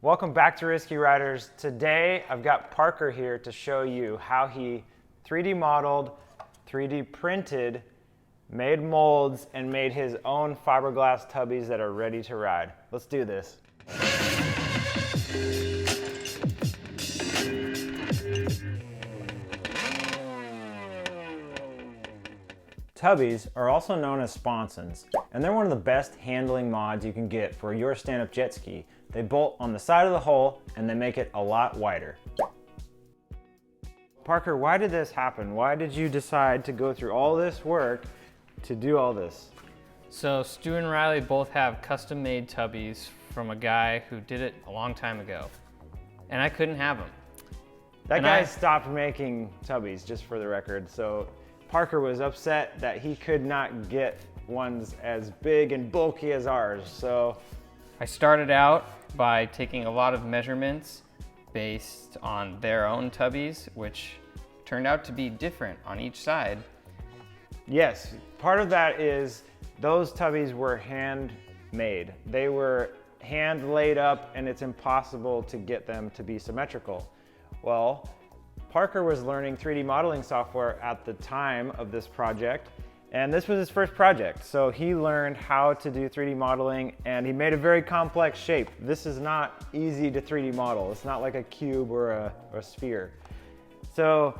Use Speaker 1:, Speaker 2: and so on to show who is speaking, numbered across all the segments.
Speaker 1: Welcome back to RSKI Riders. Today I've got Parker here to show you how he 3D modeled, 3D printed, made molds, and made his own fiberglass tubbies that are ready to ride. Let's do this. Tubbies are also known as sponsons, and they're one of the best handling mods you can get for your stand-up jet ski. They bolt on the side of the hull and they make it a lot wider. Parker, why did this happen? Why did you decide to go through all this work to do all this?
Speaker 2: So Stu and Riley both have custom-made tubbies from a guy who did it a long time ago, and I couldn't have them.
Speaker 1: That guy stopped making tubbies, just for the record, so Parker was upset that he could not get ones as big and bulky as ours. So
Speaker 2: I started out by taking a lot of measurements based on their own tubbies, which turned out to be different on each side.
Speaker 1: Yes, part of that is those tubbies were handmade. They were hand laid up and it's impossible to get them to be symmetrical. Well, Parker was learning 3D modeling software at the time of this project, and this was his first project. So he learned how to do 3D modeling and he made a very complex shape. This is not easy to 3D model. It's not like a cube or a sphere. So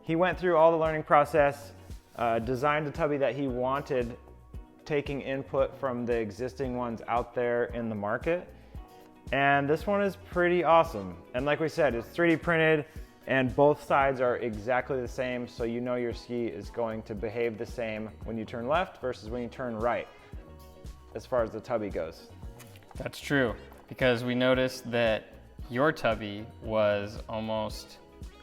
Speaker 1: he went through all the learning process, designed a tubby that he wanted, taking input from the existing ones out there in the market. And this one is pretty awesome. And like we said, it's 3D printed, and both sides are exactly the same, so you know your ski is going to behave the same when you turn left versus when you turn right, as far as the tubby goes.
Speaker 2: That's true, because we noticed that your tubby was almost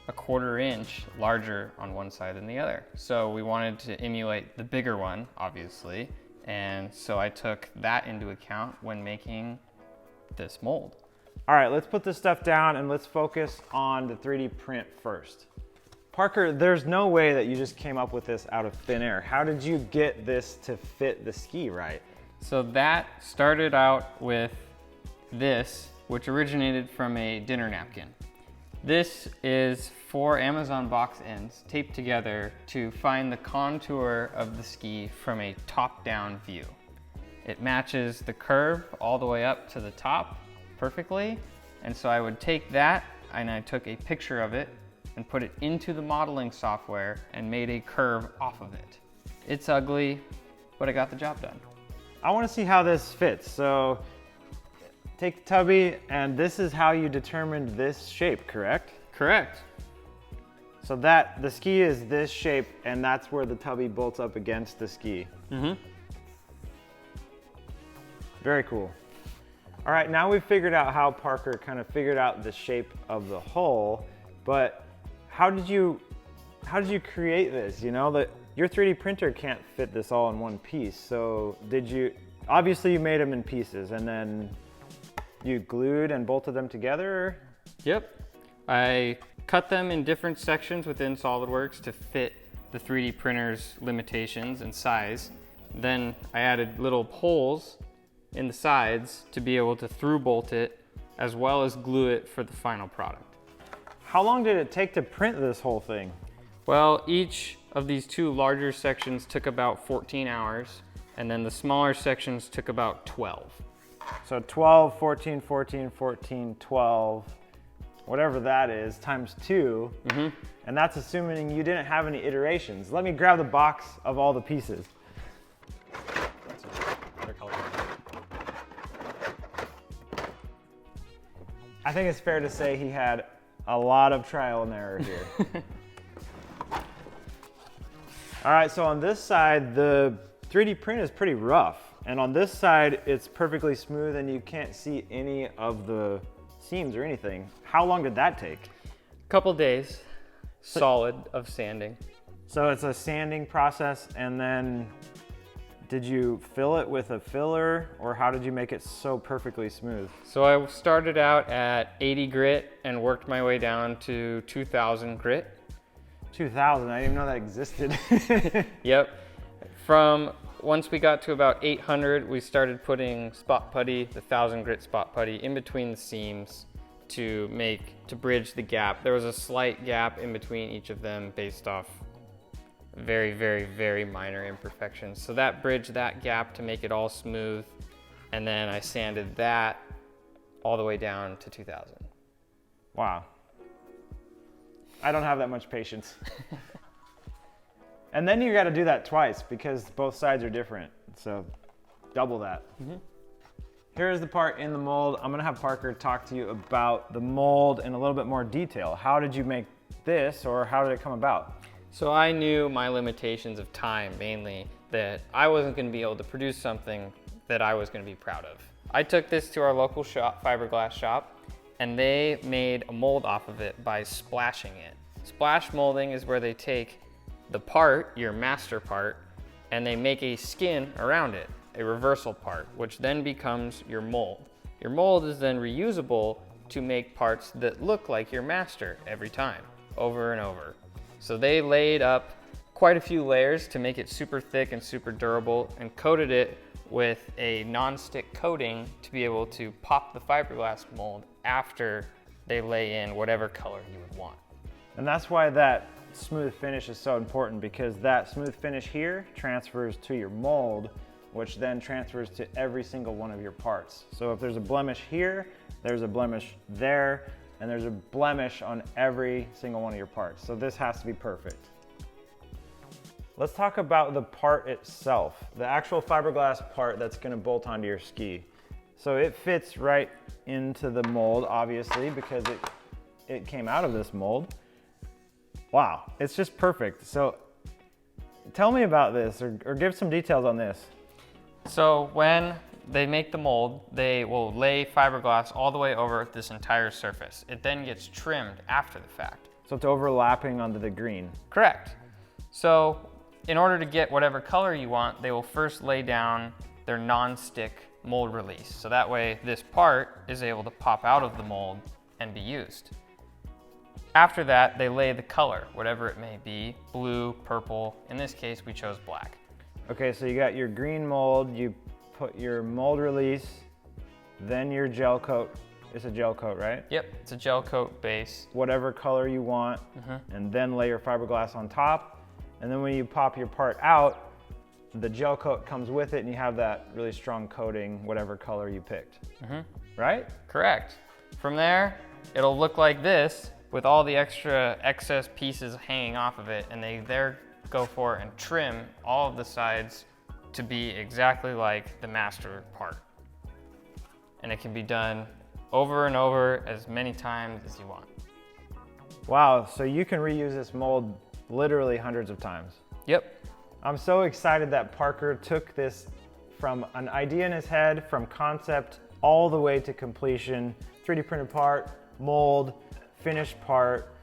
Speaker 2: a 1/4 inch larger on one side than the other. So we wanted to emulate the bigger one, obviously, and so I took that into account when making this mold.
Speaker 1: All right, let's put this stuff down and let's focus on the 3D print first. Parker, there's no way that you just came up with this out of thin air. How did you get this to fit the ski right?
Speaker 2: So that started out with this, which originated from a dinner napkin. This is 4 Amazon box ends taped together to find the contour of the ski from a top-down view. It matches the curve all the way up to the top perfectly, and so I would take that and I took a picture of it and put it into the modeling software and made a curve off of it. It's ugly, but I got the job done.
Speaker 1: I want to see how this fits. So take the tubby, and this is how you determined this shape, correct?
Speaker 2: Correct.
Speaker 1: So that the ski is this shape, and that's where the tubby bolts up against the ski.
Speaker 2: Mm-hmm.
Speaker 1: Very cool. All right, now we've figured out how Parker kind of figured out the shape of the hull, but how did you create this? You know, that your 3D printer can't fit this all in one piece. So obviously you made them in pieces and then you glued and bolted them together?
Speaker 2: Yep. I cut them in different sections within SolidWorks to fit the 3D printer's limitations and size. Then I added little holes in the sides to be able to through bolt it as well as glue it for the final product.
Speaker 1: How long did it take to print this whole thing?
Speaker 2: Well, each of these 2 larger sections took about 14 hours, and then the smaller sections took about 12.
Speaker 1: So 12, 14, 14, 14, 12, whatever that is, times 2.
Speaker 2: Mm-hmm.
Speaker 1: And that's assuming you didn't have any iterations. Let me grab the box of all the pieces. I think it's fair to say he had a lot of trial and error here. All right, so on this side, the 3D print is pretty rough. And on this side, it's perfectly smooth and you can't see any of the seams or anything. How long did that take?
Speaker 2: Couple days, solid of sanding.
Speaker 1: So it's a sanding process, and then did you fill it with a filler, or how did you make it so perfectly smooth?
Speaker 2: So I started out at 80 grit and worked my way down to 2000 grit.
Speaker 1: 2000, I didn't even know that existed.
Speaker 2: Yep. From once we got to about 800, we started putting spot putty, the 1000 grit spot putty, in between the seams to bridge the gap. There was a slight gap in between each of them based off very, very, very minor imperfections. So that bridged that gap to make it all smooth. And then I sanded that all the way down to 2000.
Speaker 1: Wow. I don't have that much patience. And then you got to do that twice because both sides are different. So double that. Here's the part in the mold. I'm gonna have Parker talk to you about the mold in a little bit more detail. How did you make this, or how did it come about?
Speaker 2: So I knew my limitations of time, mainly, that I wasn't gonna be able to produce something that I was gonna be proud of. I took this to our local shop, Fiberglass shop, and they made a mold off of it by splashing it. Splash molding is where they take the part, your master part, and they make a skin around it, a reversal part, which then becomes your mold. Your mold is then reusable to make parts that look like your master every time, over and over. So they laid up quite a few layers to make it super thick and super durable, and coated it with a non-stick coating to be able to pop the fiberglass mold after they lay in whatever color you would want.
Speaker 1: And that's why that smooth finish is so important, because that smooth finish here transfers to your mold, which then transfers to every single one of your parts. So if there's a blemish here, there's a blemish there, and there's a blemish on every single one of your parts. So this has to be perfect. Let's talk about the part itself, the actual fiberglass part that's gonna bolt onto your ski. So it fits right into the mold, obviously, because it came out of this mold. Wow, it's just perfect. So tell me about this, or give some details on this.
Speaker 2: So when they make the mold, they will lay fiberglass all the way over this entire surface. It then gets trimmed after the fact.
Speaker 1: So it's overlapping onto the green.
Speaker 2: Correct. So in order to get whatever color you want, they will first lay down their non-stick mold release. So that way this part is able to pop out of the mold and be used. After that, they lay the color, whatever it may be, blue, purple. In this case, we chose black.
Speaker 1: Okay, so you got your green mold, you put your mold release, then your gel coat. It's a gel coat, right?
Speaker 2: Yep, it's a gel coat base.
Speaker 1: Whatever color you want, and then lay your fiberglass on top. And then when you pop your part out, the gel coat comes with it, and you have that really strong coating, whatever color you picked. Right?
Speaker 2: Correct. From there, it'll look like this with all the excess pieces hanging off of it, and they there go for and trim all of the sides to be exactly like the master part. And it can be done over and over as many times as you want.
Speaker 1: Wow, so you can reuse this mold literally hundreds of times.
Speaker 2: Yep.
Speaker 1: I'm so excited that Parker took this from an idea in his head, from concept all the way to completion, 3D printed part, mold, finished part.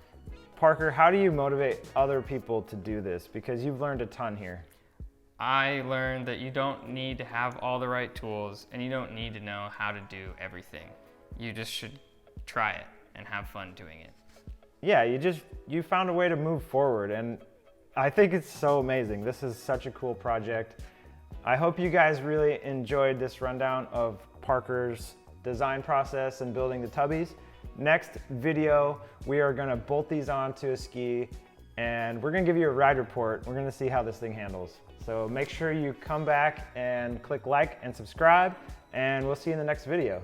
Speaker 1: Parker, how do you motivate other people to do this? Because you've learned a ton here.
Speaker 2: I learned that you don't need to have all the right tools, and you don't need to know how to do everything. You just should try it and have fun doing it.
Speaker 1: Yeah, you found a way to move forward, and I think it's so amazing. This is such a cool project. I hope you guys really enjoyed this rundown of Parker's design process and building the tubbies. Next video, we are gonna bolt these onto a ski, and we're gonna give you a ride report. We're gonna see how this thing handles. So make sure you come back and click like and subscribe, and we'll see you in the next video.